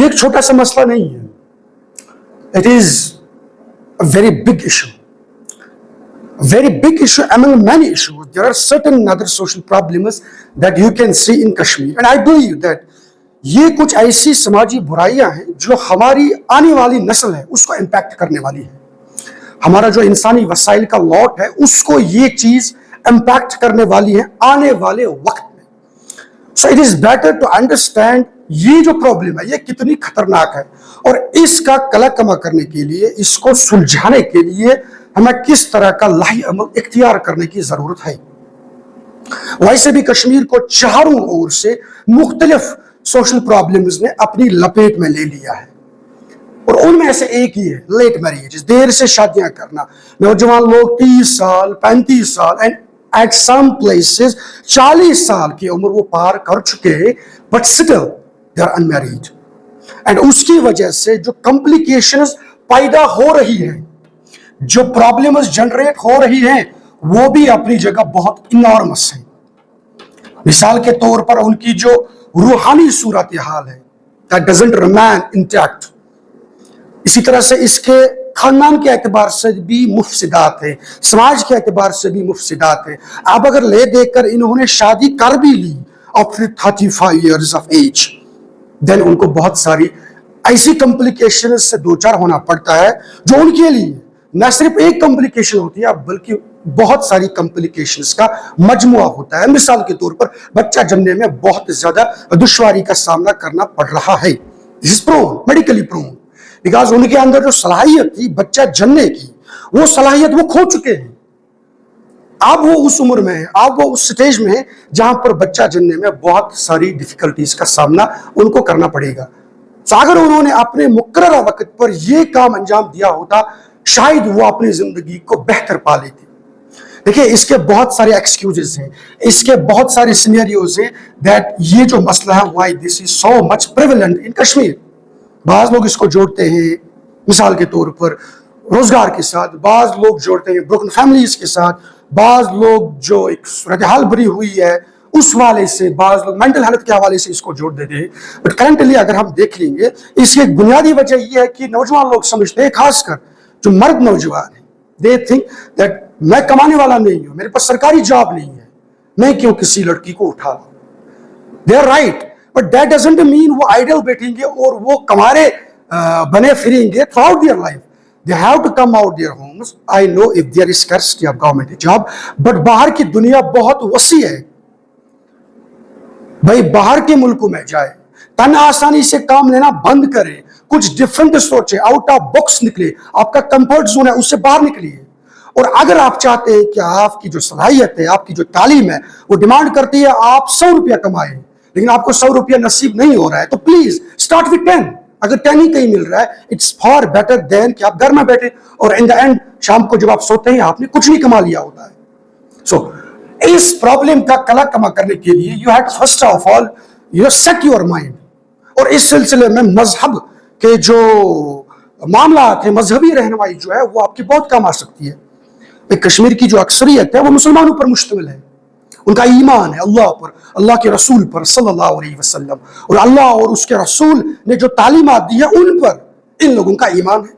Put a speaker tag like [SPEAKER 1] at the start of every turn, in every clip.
[SPEAKER 1] یہ ایک چھوٹا سا مسئلہ نہیں ہے. It is a very big issue. A very big issue among many issues. There are certain other social problems that you can see in Kashmir. And I believe that یہ کچھ ایسی سماجی برائیاں ہیں جو ہماری آنے والی نسل ہے اس کو امپیکٹ کرنے والی ہے. ہمارا جو انسانی وسائل کا لاٹ ہے اس کو یہ چیز امپیکٹ کرنے والی ہے آنے والے وقت میں. So it is better to understand یہ جو پرابلم ہے یہ کتنی خطرناک ہے اور اس کا کلا کما کرنے کے لیے اس کو سلجھانے کے لیے ہمیں کس طرح کا لاہی عمل اختیار کرنے کی ضرورت ہے. ویسے بھی کشمیر کو چاروں اور سے مختلف سوشل پرابلمز نے اپنی لپیٹ میں لے لیا ہے اور ان میں سے ایک ہی ہے لیٹ میریجز، دیر سے شادیاں کرنا. نوجوان لوگ 30 سال 35 سال اینڈ ایٹ سم پلیسز 40 سال کی عمر وہ پار کر چکے but still they are unmarried. And اس کی وجہ سے جو کمپلیکیشنز پیدا ہو رہی ہیں، جو پرابلمز جنریٹ ہو رہی ہیں، وہ بھی اپنی جگہ بہت انارمس ہیں. مثال کے طور پر ان کی جو روحانی صورتحال ہے that doesn't remain intact. اسی طرح سے اس کے خاندان کے اعتبار سے بھی مفسدات ہیں، سماج کے اعتبار سے بھی مفسدات ہیں. اب اگر لے دے کر انہوں نے شادی کر بھی لی after 35 years of age, then ان کو بہت ساری ایسی کمپلیکیشنز سے دوچار ہونا پڑتا ہے جو ان کے لیے نہ صرف ایک کمپلیکیشن ہوتی ہے بلکہ بہت ساری کمپلیکیشنز کا مجموعہ ہوتا ہے. مثال کے طور پر بچہ جننے میں بہت زیادہ دشواری کا سامنا کرنا پڑ رہا ہے. This is prone, medically prone. Because ان کے اندر جو صلاحیت تھی بچہ جننے کی، وہ صلاحیت وہ کھو چکے ہیں. اب وہ اس عمر میں ہے، اب وہ اس سٹیج میں ہے جہاں پر بچہ جننے میں بہت ساری ڈیفیکلٹیز کا سامنا ان کو کرنا پڑے گا. تو اگر انہوں نے اپنے مقررہ وقت پر یہ کام انجام دیا ہوتا شاید وہ اپنی زندگی کو بہتر پا لیتے. دیکھیں اس کے بہت سارے ایکسکیوزز ہیں، اس کے بہت سارے سینیریوز ہیں دیٹ یہ جو مسئلہ ہے why this is so much prevalent in Kashmir. بعض لوگ اس کو جوڑتے ہیں مثال کے طور پر روزگار کے ساتھ، بعض لوگ جوڑتے ہیں بروکن فیملیز کے ساتھ، بعض لوگ جو ایک صورتحال بری ہوئی ہے اس والے سے، بعض لوگ مینٹل ہیلتھ کے حوالے سے اس کو جوڑ دیتے ہیں. بٹ کرنٹلی اگر ہم دیکھ لیں گے اس کی ایک بنیادی وجہ یہ ہے کہ نوجوان لوگ سمجھتے ہیں، خاص کر جو مرد نوجوان ہیں، they think that میں کمانے والا نہیں ہوں، میرے پاس سرکاری جاب نہیں ہے، میں کیوں کسی لڑکی کو اٹھا لوں. they are right but that doesn't mean وہ آئیڈل بیٹھیں گے اور وہ کمارے بنے پھریں گے throughout their life. they have to come out their homes. I know if there is scarcity of government job but باہر کی دنیا بہت وسیع ہے. بھائی باہر کے ملکوں میں جائے، تن آسانی سے کام لینا بند کرے، کچھ ڈیفرنٹ سوچے، آؤٹ آف باکس نکلے، آپ کا کمفرٹ زون ہے اس سے باہر نکلیے. اور اگر آپ چاہتے ہیں کہ آپ کی جو صلاحیت ہے، آپ کی جو تعلیم ہے وہ ڈیمانڈ کرتی ہے آپ 100 روپیہ کمائیں لیکن آپ کو 100 روپیہ نصیب نہیں ہو رہا ہے، تو پلیز اسٹارٹ وتھ 10. اگر 10 ہی کہیں مل رہا ہے اٹس فار بیٹر دین کہ آپ گھر میں بیٹھے اور ان دا اینڈ شام کو جب آپ سوتے ہیں آپ نے کچھ نہیں کما لیا ہوتا ہے. سو اس پرابلم کا کلا کما کرنے کے لیے you have to first of all you set your mind. اور اس سلسلے میں مذہب کے جو معاملات ہیں، مذہبی رہنمائی جو ہے وہ آپ کی بہت کام آ سکتی ہے. کشمیر کی جو اکثریت ہے وہ مسلمانوں پر مشتمل ہے، ان کا ایمان ہے اللہ پر، اللہ کے رسول پر صلی اللہ علیہ وسلم، اور اللہ اور اس کے رسول نے جو تعلیمات دی ہے ان پر ان لوگوں کا ایمان ہے.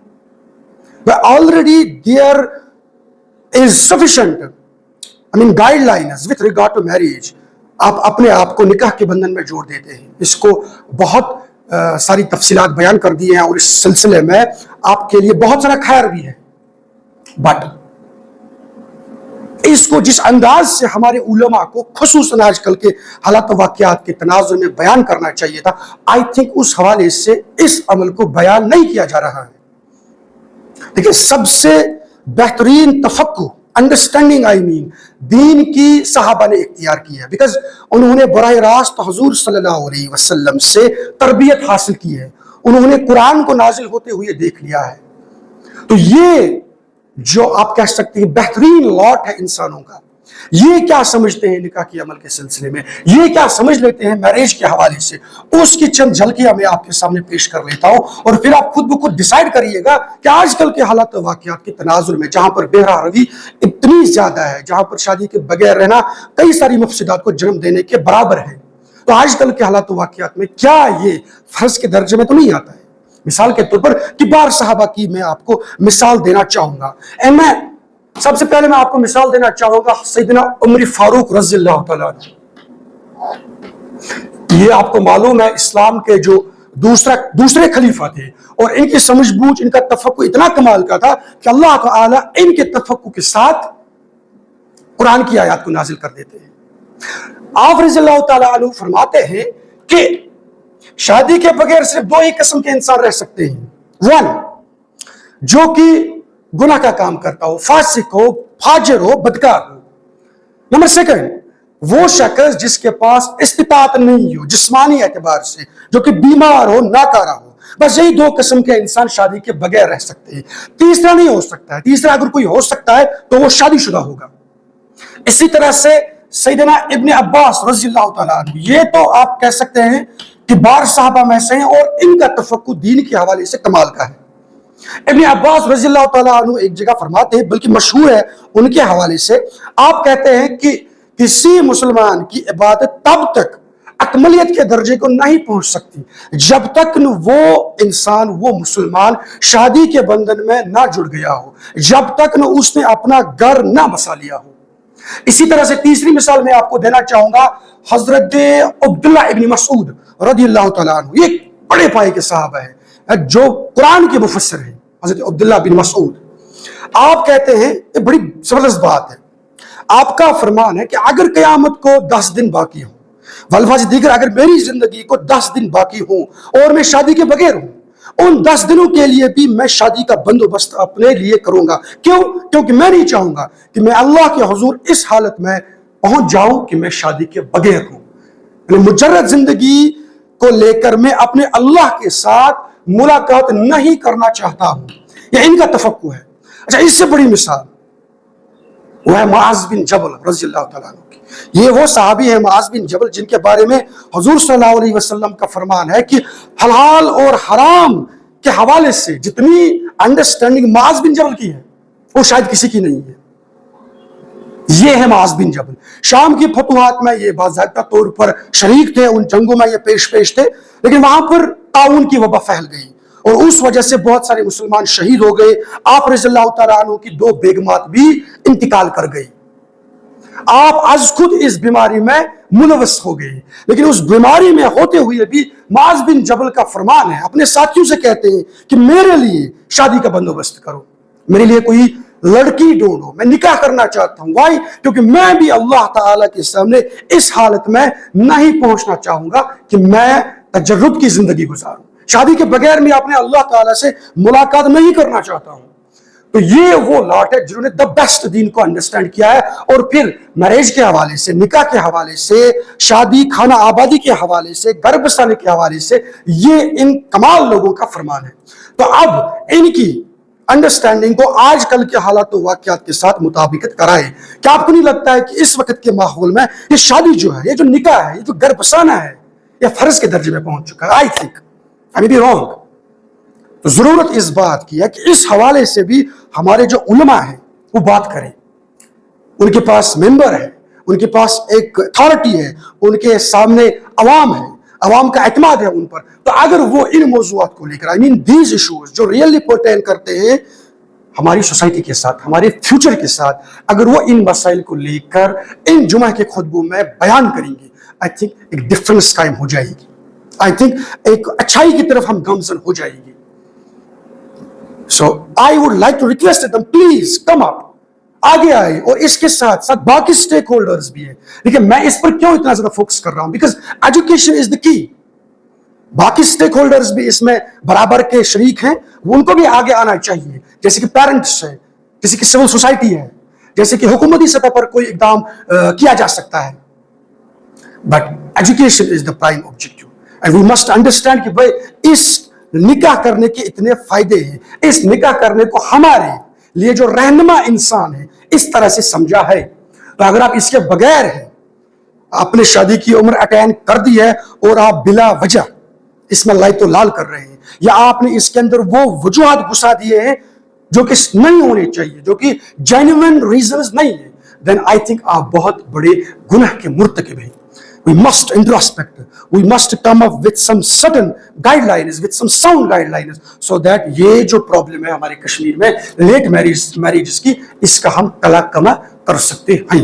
[SPEAKER 1] But already there is sufficient guidelines with regard to marriage. آپ اپنے آپ کو نکاح کے بندھن میں جوڑ دیتے ہیں. اس کو بہت ساری تفصیلات بیان کر دی ہیں اور اس سلسلے میں آپ کے لیے بہت سارا خیر بھی ہے. بٹ اس کو جس انداز سے ہمارے علماء کو خصوصاً آج کل کے حالات و واقعات کے تناظر میں بیان کرنا چاہیے تھا، آئی تھنک اس حوالے سے اس عمل کو بیان نہیں کیا جا رہا ہے. دیکھیں سب سے بہترین تفقہ انڈرسٹینڈنگ دین کی صحابہ نے اختیار کی ہے، بیکاز انہوں نے براہ راست حضور صلی اللہ علیہ وسلم سے تربیت حاصل کی ہے، انہوں نے قرآن کو نازل ہوتے ہوئے دیکھ لیا ہے. تو یہ جو آپ کہہ سکتے ہیں بہترین لاٹ ہے انسانوں کا. یہ کیا سمجھتے ہیں نکاح کے عمل کے سلسلے میں، یہ کیا سمجھ لیتے ہیں میرج کے حوالے سے، اس کی چند جھلکیاں میں آپ کے سامنے پیش کر لیتا ہوں اور پھر آپ خود بخود ڈیسائیڈ کریے گا کہ آج کل کے حالات و واقعات کے تناظر میں جہاں پر بے روی اتنی زیادہ ہے، جہاں پر شادی کے بغیر رہنا کئی ساری مفسدات کو جنم دینے کے برابر ہے، تو آج کل کے حالات و واقعات میں کیا یہ فرض کے درجے میں تو نہیں آتا ہے؟ مثال کے طور پر کبار صحابہ کی میں آپ کو مثال دینا چاہوں گا. میں سب سے پہلے میں آپ کو مثال دینا چاہوں گا سیدنا عمر فاروق رضی اللہ تعالیٰ عنہ. یہ آپ کو معلوم ہے اسلام کے جو دوسرے خلیفہ تھے، اور ان کی سمجھ بوجھ، ان کا تفقہ اتنا کمال کا تھا کہ اللہ تعالیٰ ان کے تفقہ کے ساتھ قرآن کی آیات کو نازل کر دیتے ہیں. آپ رضی اللہ تعالیٰ عنہ فرماتے ہیں کہ شادی کے بغیر صرف دو ہی قسم کے انسان رہ سکتے ہیں. ون، جو کہ گناہ کا کام کرتا ہو، فاسق ہو، فاجر ہو، بدکار ہو. نمبر سیکنڈ، وہ شخص جس کے پاس استطاعت نہیں ہو جسمانی اعتبار سے، جو کہ بیمار ہو، ناکارہ ہو. بس یہی دو قسم کے انسان شادی کے بغیر رہ سکتے ہیں. تیسرا نہیں ہو سکتا ہے. تیسرا اگر کوئی ہو سکتا ہے تو وہ شادی شدہ ہوگا. اسی طرح سے سیدنا ابن عباس رضی اللہ تعالیٰ عنہ، یہ تو آپ کہہ سکتے ہیں کہ بار صحابہ میں سے ہیں، اور ان کا تفقہ دین کے حوالے سے کمال کا ہے. ابن عباس رضی اللہ تعالیٰ عنہ ایک جگہ فرماتے ہیں، بلکہ مشہور ہے ان کے حوالے سے، آپ کہتے ہیں کہ کسی مسلمان کی عبادت تب تک اکملیت کے درجے کو نہیں پہنچ سکتی جب تک وہ انسان، وہ مسلمان شادی کے بندھن میں نہ جڑ گیا ہو، جب تک اس نے اپنا گھر نہ بسا لیا ہو. اسی طرح سے تیسری مثال میں آپ کو دینا چاہوں گا حضرت عبداللہ ابن مسعود رضی اللہ تعالیٰ عنہ. یہ بڑے پائے کے صحابہ ہیں جو قرآن کے مفسر ہیں. حضرت عبداللہ بن مسعود، آپ کہتے ہیں، یہ بڑی زبردست بات ہے، آپ کا فرمان ہے کہ اگر قیامت کو 10 دن باقی ہوں، والفاظ دیگر اگر میری زندگی کو 10 دن باقی ہوں اور میں شادی کے بغیر ہوں، ان 10 دنوں کے لیے بھی میں شادی کا بندوبست اپنے لیے کروں گا. کیوں؟ کیونکہ میں نہیں چاہوں گا کہ میں اللہ کے حضور اس حالت میں پہنچ جاؤں کہ میں شادی کے بغیر ہوں. مجرد زندگی کو لے کر میں اپنے اللہ کے ساتھ ملاقات نہیں کرنا چاہتا ہوں. یہ ان کا تفقہ ہے. اچھا، اس سے بڑی مثال وہ ہے معاذ بن جبل رضی اللہ تعالیٰ عنہ کی. یہ وہ صحابی ہے معاذ بن جبل جن کے بارے میں حضور صلی اللہ علیہ وسلم کا فرمان ہے کہ حلال اور حرام کے حوالے سے جتنی انڈرسٹینڈنگ معاذ بن جبل کی ہے وہ شاید کسی کی نہیں ہے. یہ ہے معاذ بن جبل. شام کی فتوحات میں یہ باضابطہ طور پر شریک تھے، ان جنگوں میں یہ پیش تھے، لیکن وہاں پر طاعون کی وبا پھیل گئی اور اس وجہ سے بہت سارے مسلمان شہید ہو گئے. آپ رضی اللہ تعالیٰ عنہ کی 2 بیگمات بھی انتقال کر گئی. آپ از خود اس بیماری میں ملوث ہو گئے، لیکن اس بیماری میں ہوتے ہوئے بھی معاذ بن جبل کا فرمان ہے، اپنے ساتھیوں سے کہتے ہیں کہ میرے لیے شادی کا بندوبست کرو، میرے لیے کوئی لڑکی ڈھونڈو، میں نکاح کرنا چاہتا ہوں. وائی؟ کیونکہ میں بھی اللہ تعالیٰ کے سامنے اس حالت میں نہیں پہنچنا چاہوں گا کہ میں تجرد کی زندگی گزاروں. شادی کے بغیر میں اپنے اللہ تعالیٰ سے ملاقات نہیں کرنا چاہتا ہوں. تو یہ وہ لاٹ ہے جنہوں نے دا بیسٹ دین کو انڈرسٹینڈ کیا ہے، اور پھر میرج کے حوالے سے، نکاح کے حوالے سے، شادی خانہ آبادی کے حوالے سے، گھر بسانے کے حوالے سے، یہ ان کمال لوگوں کا فرمان ہے. تو اب ان کی انڈرسٹینڈنگ کو آج کل کے حالات و واقعات کے ساتھ مطابقت کرائے. کیا آپ کو نہیں لگتا ہے کہ اس وقت کے ماحول میں یہ شادی جو ہے، یہ جو نکاح ہے، یہ جو گھر بسانا ہے، یہ فرض کے درجے میں پہنچ چکا ہے؟ I think I may be wrong. تو ضرورت اس بات کی ہے کہ اس حوالے سے بھی ہمارے جو علماء ہیں وہ بات کریں. ان کے پاس ممبر ہے، ان کے پاس ایک اتھارٹی ہے، ان کے سامنے عوام ہے، عوام کا اعتماد ہے ان پر. تو اگر وہ ان موضوعات کو لے کر these issues جو ریئلی پرٹین کرتے ہیں ہماری سوسائٹی کے ساتھ، ہمارے فیوچر کے ساتھ، اگر وہ ان مسائل کو لے کر ان جمعہ کے خطبوں میں بیان کریں گے، I think ایک ڈفرنس قائم ہو جائے گی. I think ایک اچھائی کی طرف ہم گامزن ہو جائیں گے. So I would like to request them, please come up. آگے آئے، اور اس کے ساتھ ساتھ باقی سٹیک ہولڈرز بھی ہیں. لیکن میں اس پر کیوں اتنا زیادہ فوکس کر رہا ہوں؟ بیکاز ایجوکیشن از دا کی. باقی سٹیک ہولڈرز بھی اس میں برابر کے شریک ہیں، ان کو بھی آگے آنا چاہیے، جیسے کہ پیرنٹس ہیں، جیسے کہ سول سوسائٹی ہے، جیسے کہ حکومتی سطح پر کوئی اقدام کیا جا سکتا ہے. But education is the prime objective and we must understand کہ بھائی اس نکاح کرنے کے اتنے فائدے ہیں، اس نکاح کرنے کو ہمارے لیے جو رہنما انسان ہے اس طرح سے سمجھا ہے. تو اگر آپ اس کے بغیر ہیں، آپ نے شادی کی عمر اٹین کر دی ہے اور آپ بلا وجہ اس میں لائت و لال کر رہے ہیں، یا آپ نے اس کے اندر وہ وجوہات گھسا دیے ہیں جو کہ نہیں ہونے چاہیے، جو کہ جینوین ریزنز نہیں ہیں، دین آئی تھنک آپ بہت بڑے گناہ کے مرتکب ہیں. we must introspect, we must come up with some certain guidelines, with some sound guidelines, so that یہ جو پرابلم ہے ہمارے کشمیر میں لیٹ میریجز کی، اس کا ہم کلا کما کر سکتے ہیں.